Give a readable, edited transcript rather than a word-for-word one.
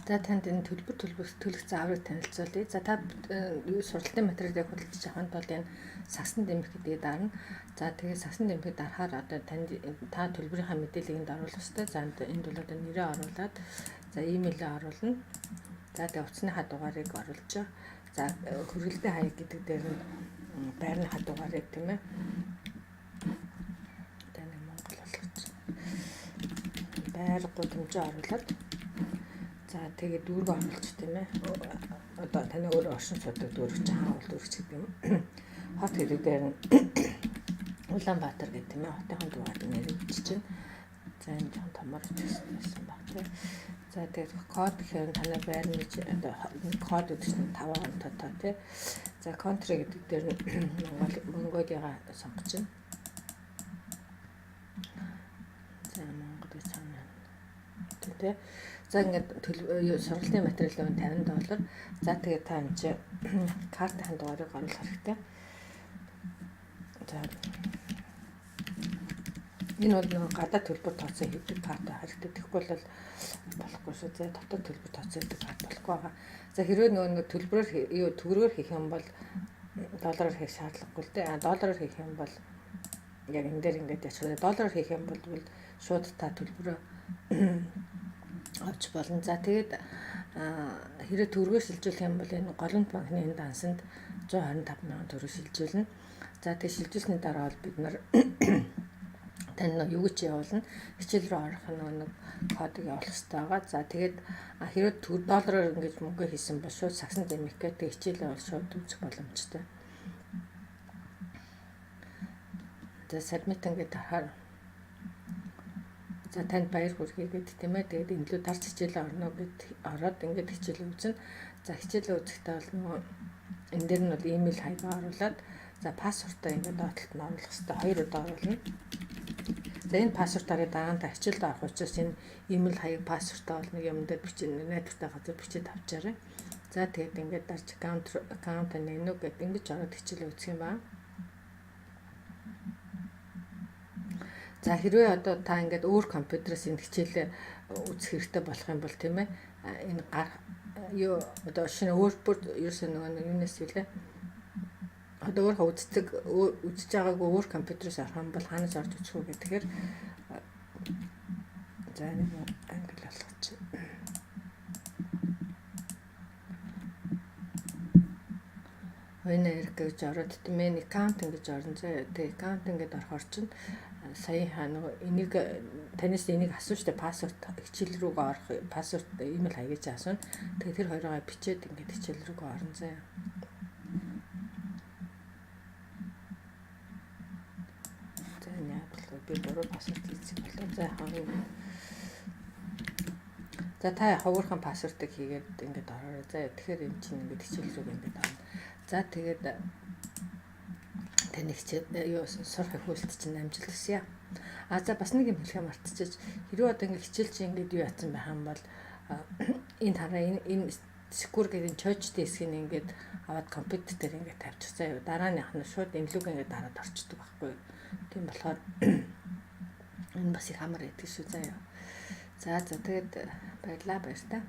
За танд энэ төлөх зааврыг танилцуулъя. За та сургалтын материалыг худалдаж авахын тулд энэ сагсан дэмэх гэдгийг дарна. За тэгээд сагсан дэмхийг дарахаар одоо танд та төлбөрийнхаа мэдээллийг энд оруулах ёстой. За энд бол одоо нэрээ оруулаад за имэйлээ оруулна. За тэгээд утасныхаа дугаарыг оруулж байгаа. За хөргөлтэй хаяг гэдэг дээр нь байрныхаа дугаарыг тийм ээ. Таны Монгол болгож байр гудамжаа оруулаад за тэгээд дүүргөө оруулж тийм ээ. Одоо таны өөрөө оршин суудаг дүүрэг чинь хаавал дүүрэг гэдэг юм. Хот хэрэг дээр нь Улаанбаатар гэдэг тийм ээ. Хотын дугаар нэрийг чинь. За энэ жоохон томор хийсэн баг тийм. За тэгээд код гэхээр таны байрны одоо код гэдэг чинь 5 онцтой тийм. За контри гэдэг дээр нь Монголигаа сонгож байна. За Монгол гэж сонгоно. Тийм. За ингээд сургалтын материалын $50. За тэгээд та энэ чи картын дугаарыг оруулах хэрэгтэй. За энэ бол нэг гадаад төлбөр тооцоо хийдэг карт хэрэгтэй. Тэгэхгүй бол болохгүй шүү. За дотоод төлбөр тооцоо хийдэг карт болохгүй байгаа. За хэрвээ нэг төлбөрөөр төгрөгөөр хийх юм бол доллараар хийх шаардлагагүй л дээ. Доллараар хийх юм бол яг энэ дээр ингээд яачих вэ? Доллараар хийх юм бол шууд та төлбөрөө авч болно. За тэгээд хэрэг төгрөгөөр шилжүүлэх юм бол энэ голомт банкны энэ дансанд 125 мянган төгрөг шилжүүлнэ. За тэгээд шилжүүлсний дараа бол бид нар тань юу гэж явуулна? Хичээл рүү орох нэг кодыг явуулах хэрэгтэй байгаа. За тэгээд хэрэг $4 ингэж мөнгө хийсэн бол шууд сагсан дэмэх гэдэг хичээлээ бол шууд үзэх боломжтой. За submit ингээд харахаар за танд баяр хүргэе гэдэг тийм ээ. Тэгээд имлүү дарж хичээлээ орно гэд ороод ингээд хичээлээ үзнэ. За хичээлээ үзэхдээ бол нөгөө энэ дээр нь бол имэйл хаягаа оруулаад за пассвортаа ингээд доотлолт нь оруулах хэрэгтэй. 2 удаа оруулна. За энэ пассвортаараа дагаан та хичээлд авах учраас энэ имэйл хаяг пассвортаа бол нэг юм дээр бичиж найдвартай газар бичиж авчаарай. За тэгээд ингээд дарж аккаунт нэнүү гэдэг ингэж ороод хичээлээ үзэх юм байна. За хэрвээ одоо та ингээд өөр компьютерээс энэ хичээлээ үзэх хэрэгтэй болох юм бол тийм ээ энэ юу одоо шинэ өөр бүр ерөөсөө нэг юунаас вүлээ одоо өөрөө үзэж байгаагүй өөр компьютерээс авах юм бол хаанаас орж үзэх үү гэхээр за нэг англи болгоч. Өнөр гэж ороод тийм ээ аккаунт ингэж орно. За тэгээ аккаунт ингэж орохоор чинь сая нэг энийг танаас энийг асууж та пассворд хичээл рүүгээ орох пассворд имэйл хаягийг асууна. Тэгээ тэр хоёроо бичээд ингэж хичээл рүүгээ орно заа. За яа би буруу пассворд хийсэн болов. За хаваа. За та ховорхон пассвордыг хийгээд ингэж ороорой. За тэгэхээр энэ чинь ингэж хичээл рүүгээ ингэж орно. За тэгээд таны хичээл юу сурах хөлт чинь амжилт хүсье. За бас нэг юм хэлэх мартчихж хэрвээ одоо ингэ хичээл чинь ингэж юу яатсан байх юм бол энэ хараа энэ секур гэдэг чойчд хэсгийг ингэж аваад компьютер дээр ингэж тавьчих заяа. Дарааных нь шууд имлүүг ингэж дараад орчдөг байхгүй. Тийм болохоор энэ бас их амар байдаг шүү заяа. За тэгээд баярлалаа баяр та.